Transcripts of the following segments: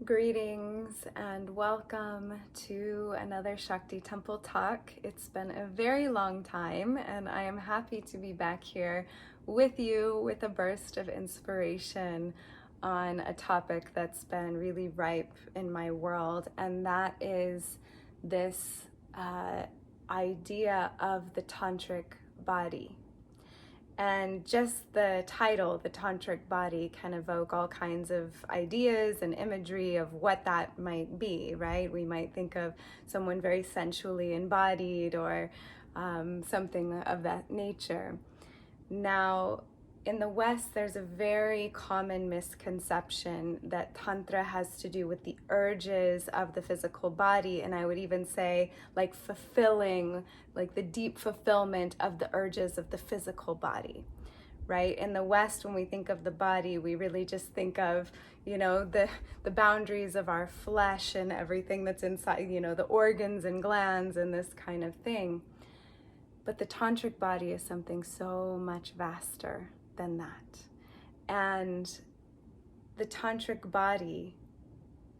Greetings and welcome to another Shakti Temple Talk. It's been a very long time, and I am happy to be back here with you with a burst of inspiration on a topic that's been really ripe in my world, and that is this idea of the Tantric body. And just the title, the Tantric Body, can evoke all kinds of ideas and imagery of what that might be, right? We might think of someone very sensually embodied or something of that nature. Now, in the West, there's a very common misconception that Tantra has to do with the urges of the physical body, and I would even say like fulfilling, like the deep fulfillment of the urges of the physical body, right? In the West, when we think of the body, we really just think of, the boundaries of our flesh and everything that's inside, the organs and glands and this kind of thing. But the Tantric body is something so much vaster than that. And the Tantric body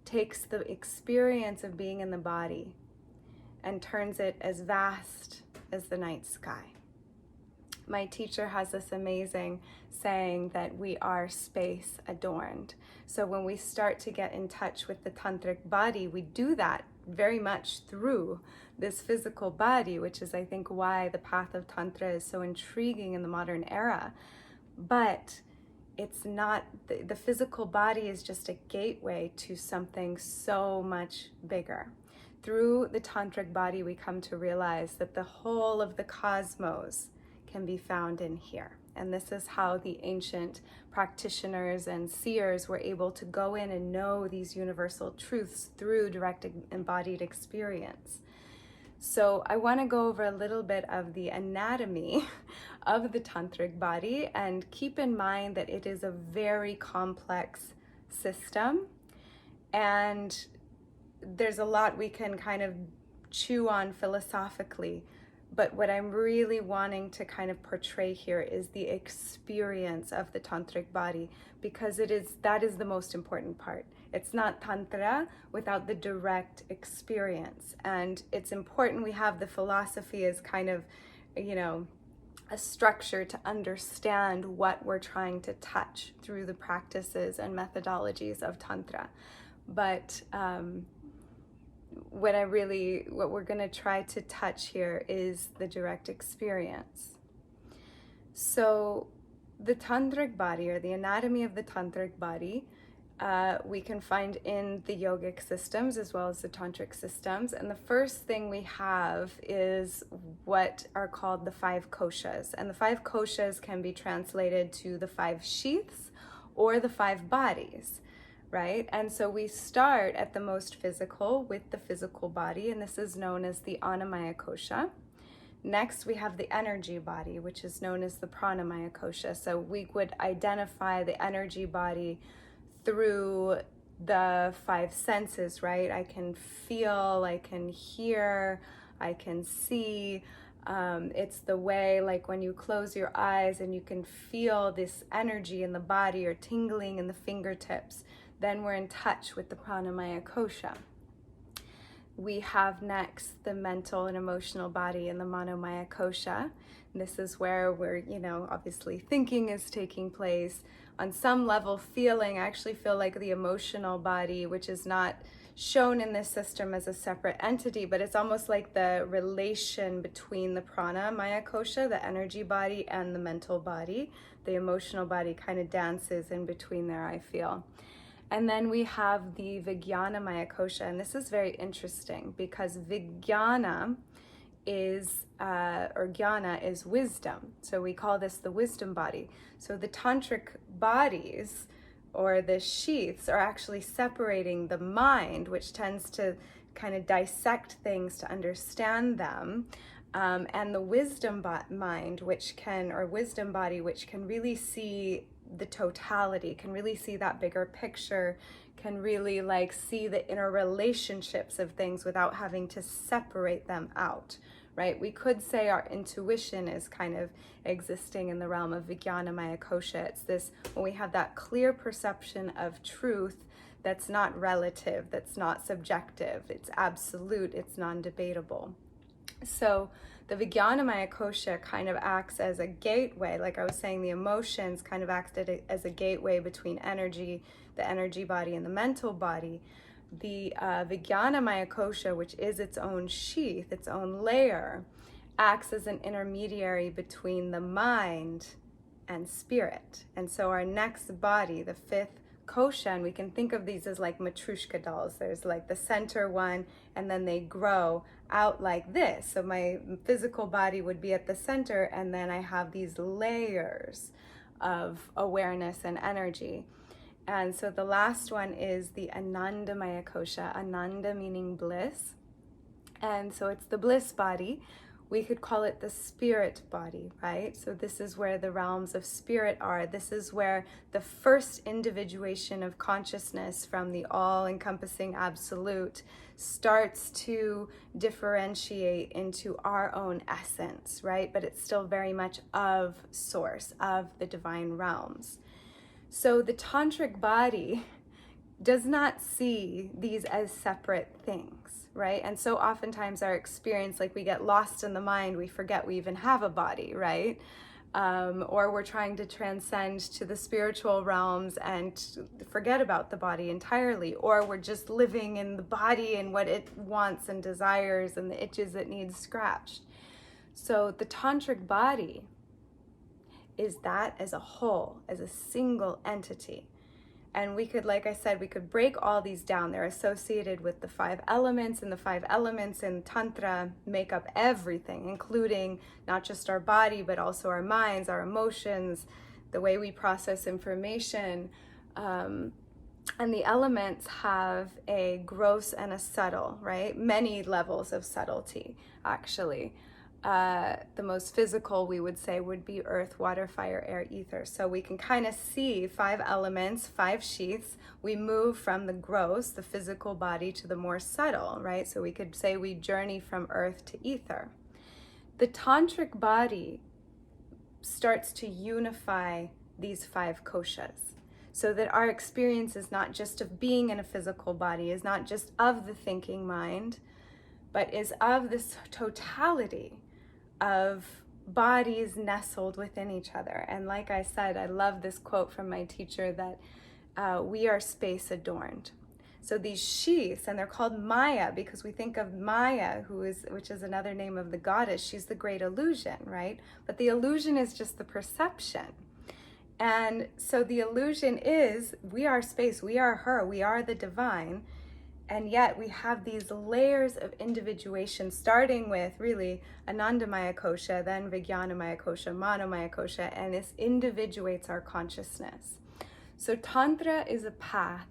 takes the experience of being in the body and turns it as vast as the night sky. My teacher has this amazing saying that we are space adorned. So when we start to get in touch with the Tantric body, we do that very much through this physical body, which is, I think, why the path of Tantra is so intriguing in the modern era. But it's not, the physical body is just a gateway to something so much bigger. Through the Tantric body, we come to realize that the whole of the cosmos can be found in here. And this is how the ancient practitioners and seers were able to go in and know these universal truths through direct embodied experience. So I want to go over a little bit of the anatomy of the Tantric body, and keep in mind that it is a very complex system, and there's a lot we can kind of chew on philosophically. But what I'm really wanting to kind of portray here is the experience of the Tantric body, because that is the most important part. It's not Tantra without the direct experience. And it's important we have the philosophy as kind of, a structure to understand what we're trying to touch through the practices and methodologies of Tantra. But what we're going to try to touch here is the direct experience. So the Tantric body, or the anatomy of the Tantric body, we can find in the yogic systems as well as the tantric systems. And the first thing we have is what are called the 5 koshas. And the 5 koshas can be translated to the 5 sheaths or the 5 bodies. Right? And so we start at the most physical with the physical body, and this is known as the Annamaya kosha. Next, we have the energy body, which is known as the Pranamaya kosha. So we would identify the energy body through the 5 senses, right? I can feel, I can hear, I can see. It's the way, like when you close your eyes and you can feel this energy in the body or tingling in the fingertips. Then we're in touch with the Pranamaya kosha. We have next the mental and emotional body in the Manomaya kosha. This is where we're, obviously thinking is taking place. On some level, I actually feel like the emotional body, which is not shown in this system as a separate entity, but it's almost like the relation between the Pranamaya kosha, the energy body, and the mental body. The emotional body kind of dances in between there, I feel. And then we have the Vijnanamaya kosha, and this is very interesting because Vijnana is, or Jnana is wisdom. So we call this the wisdom body. So the tantric bodies, or the sheaths, are actually separating the mind, which tends to kind of dissect things to understand them, and the wisdom mind, wisdom body, which can really see the totality, can really see that bigger picture, can really see the interrelationships of things without having to separate them out, right? We could say our intuition is kind of existing in the realm of Vijnana Maya Kosha. It's this, when we have that clear perception of truth that's not relative, that's not subjective, it's absolute, it's non-debatable. So the Vijnanamaya Kosha kind of acts as a gateway. Like I was saying, the emotions kind of act as a gateway between energy, the energy body, and the mental body. The Vijnanamaya Kosha, which is its own sheath, its own layer, acts as an intermediary between the mind and spirit. And so our next body, the fifth kosha, and we can think of these as like Matryoshka dolls. There's like the center one, and then they grow out like this. So my physical body would be at the center, and then I have these layers of awareness and energy. And so the last one is the Anandamaya Kosha, Ananda meaning bliss. And so it's the bliss body. We could call it the spirit body, right? So this is where the realms of spirit are. This is where the first individuation of consciousness from the all-encompassing absolute starts to differentiate into our own essence, right? But it's still very much of source, of the divine realms. So the tantric body does not see these as separate things, right? And so oftentimes our experience, like we get lost in the mind, we forget we even have a body, right? Or we're trying to transcend to the spiritual realms and forget about the body entirely, or we're just living in the body and what it wants and desires and the itches it needs scratched. So the tantric body is that as a whole, as a single entity. And we could, like I said, we could break all these down. They're associated with the 5 elements, and the 5 elements in Tantra make up everything, including not just our body, but also our minds, our emotions, the way we process information. And the elements have a gross and a subtle, right? Many levels of subtlety, actually. The most physical, we would say, would be earth, water, fire, air, ether. So we can kind of see 5 elements, 5 sheaths. We move from the gross, the physical body, to the more subtle, right? So we could say we journey from earth to ether. The tantric body starts to unify these 5 koshas, so that our experience is not just of being in a physical body, is not just of the thinking mind, but is of this totality of bodies nestled within each other. And like I said, I love this quote from my teacher that we are space adorned. So these sheaths, and they're called Maya because we think of Maya, which is another name of the goddess. She's the great illusion, right? But the illusion is just the perception. And so the illusion is we are space, we are her, we are the divine. And yet we have these layers of individuation, starting with really Anandamaya Kosha, then Vijnanamaya Kosha, Manomaya Kosha, and this individuates our consciousness. So Tantra is a path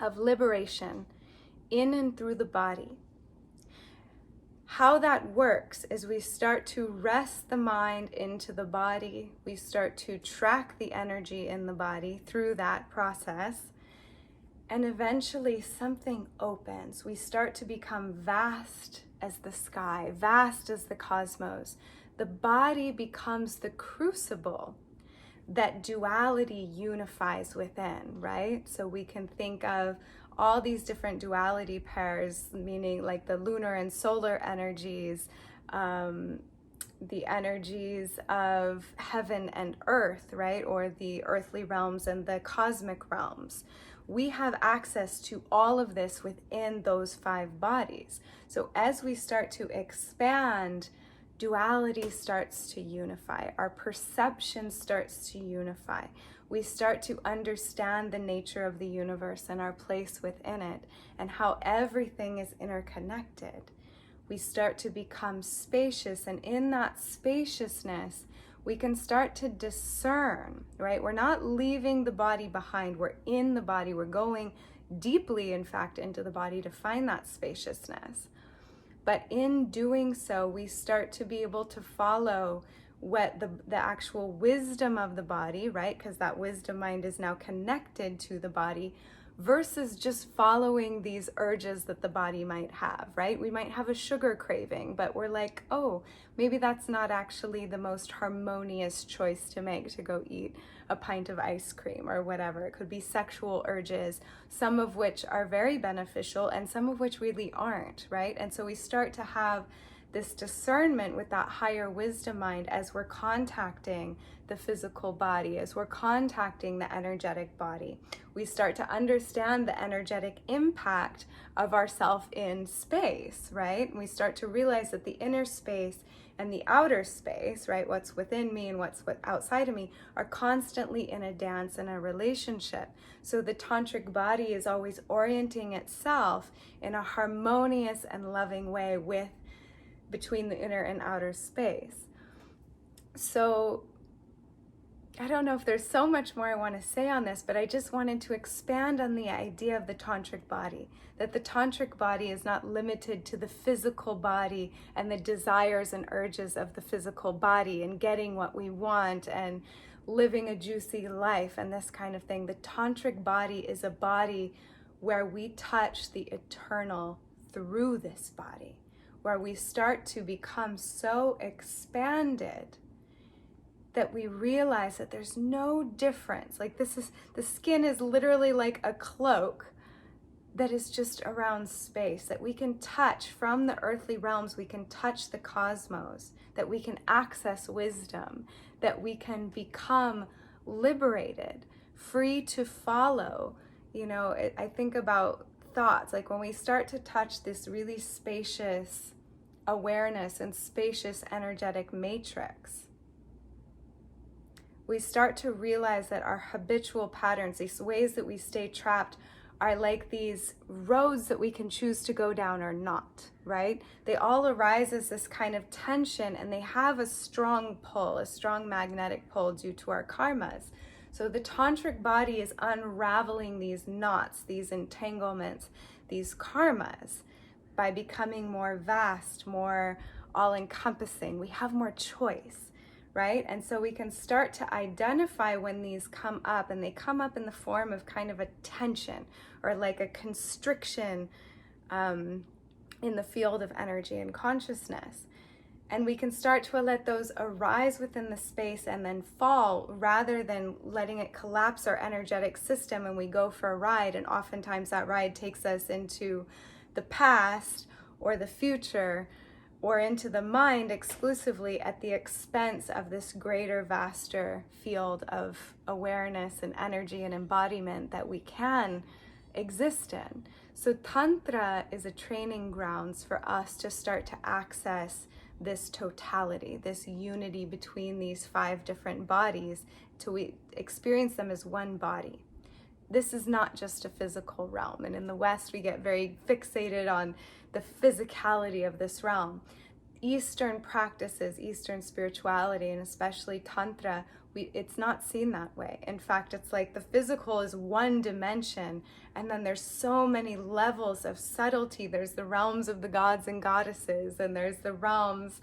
of liberation in and through the body. How that works is we start to rest the mind into the body. We start to track the energy in the body through that process. And eventually something opens. We start to become vast as the sky, vast as the cosmos. The body becomes the crucible that duality unifies within, right? So we can think of all these different duality pairs, meaning like the lunar and solar energies, the energies of heaven and earth, right? Or the earthly realms and the cosmic realms. We have access to all of this within those 5 bodies. So as we start to expand, duality starts to unify. Our perception starts to unify. We start to understand the nature of the universe and our place within it and how everything is interconnected. We start to become spacious, and in that spaciousness, we can start to discern, right? We're not leaving the body behind. We're in the body. We're going deeply, in fact, into the body to find that spaciousness. But in doing so, we start to be able to follow what the actual wisdom of the body, right? Because that wisdom mind is now connected to the body, versus just following these urges that the body might have, right? We might have a sugar craving, but we're like, oh, maybe that's not actually the most harmonious choice to make, to go eat a pint of ice cream or whatever. It could be sexual urges, some of which are very beneficial and some of which really aren't, right? And so we start to have this discernment with that higher wisdom mind as we're contacting the physical body, as we're contacting the energetic body. We start to understand the energetic impact of ourself in space, right? And we start to realize that the inner space and the outer space, right, what's within me and what's outside of me, are constantly in a dance and a relationship. So the tantric body is always orienting itself in a harmonious and loving way between the inner and outer space. So I don't know if there's so much more I want to say on this, but I just wanted to expand on the idea of the tantric body, that the tantric body is not limited to the physical body and the desires and urges of the physical body and getting what we want and living a juicy life and this kind of thing. The tantric body is a body where we touch the eternal through this body, where we start to become so expanded that we realize that there's no difference. Like the skin is literally like a cloak that is just around space, that we can touch from the earthly realms, we can touch the cosmos, that we can access wisdom, that we can become liberated, free to follow. You know, I think about thoughts, like when we start to touch this really spacious awareness and spacious energetic matrix, we start to realize that our habitual patterns, these ways that we stay trapped, are like these roads that we can choose to go down or not, right? They all arise as this kind of tension, and they have a strong pull, a strong magnetic pull due to our karmas. So the tantric body is unraveling these knots, these entanglements, these karmas by becoming more vast, more all-encompassing. We have more choice, right? And so we can start to identify when these come up, and they come up in the form of kind of a tension or like a constriction in the field of energy and consciousness. And we can start to let those arise within the space and then fall, rather than letting it collapse our energetic system and we go for a ride. And oftentimes that ride takes us into the past or the future or into the mind exclusively, at the expense of this greater, vaster field of awareness and energy and embodiment that we can exist in. So Tantra is a training grounds for us to start to access this totality, this unity between these 5 different bodies, till we experience them as one body. This is not just a physical realm. And in the West, we get very fixated on the physicality of this realm. Eastern practices, Eastern spirituality, and especially Tantra, it's not seen that way. In fact, it's like the physical is one dimension, and then there's so many levels of subtlety. There's the realms of the gods and goddesses, and there's the realms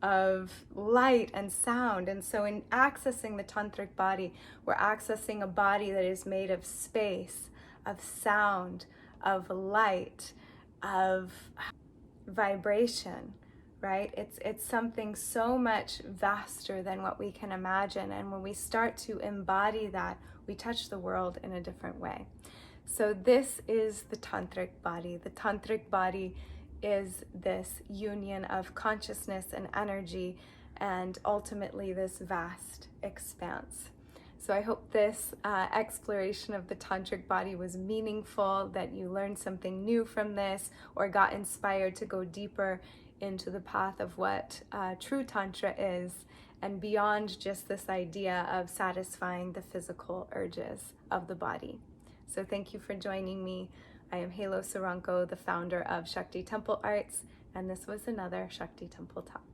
of light and sound. And so in accessing the tantric body, we're accessing a body that is made of space, of sound, of light, of vibration, right? It's something so much vaster than what we can imagine. And when we start to embody that, we touch the world in a different way. So this is the tantric body. The tantric body is this union of consciousness and energy, and ultimately this vast expanse. So I hope this exploration of the tantric body was meaningful, that you learned something new from this, or got inspired to go deeper into the path of what true Tantra is, and beyond just this idea of satisfying the physical urges of the body. So thank you for joining me. I am Halo Saranko, the founder of Shakti Temple Arts, and this was another Shakti Temple Talk.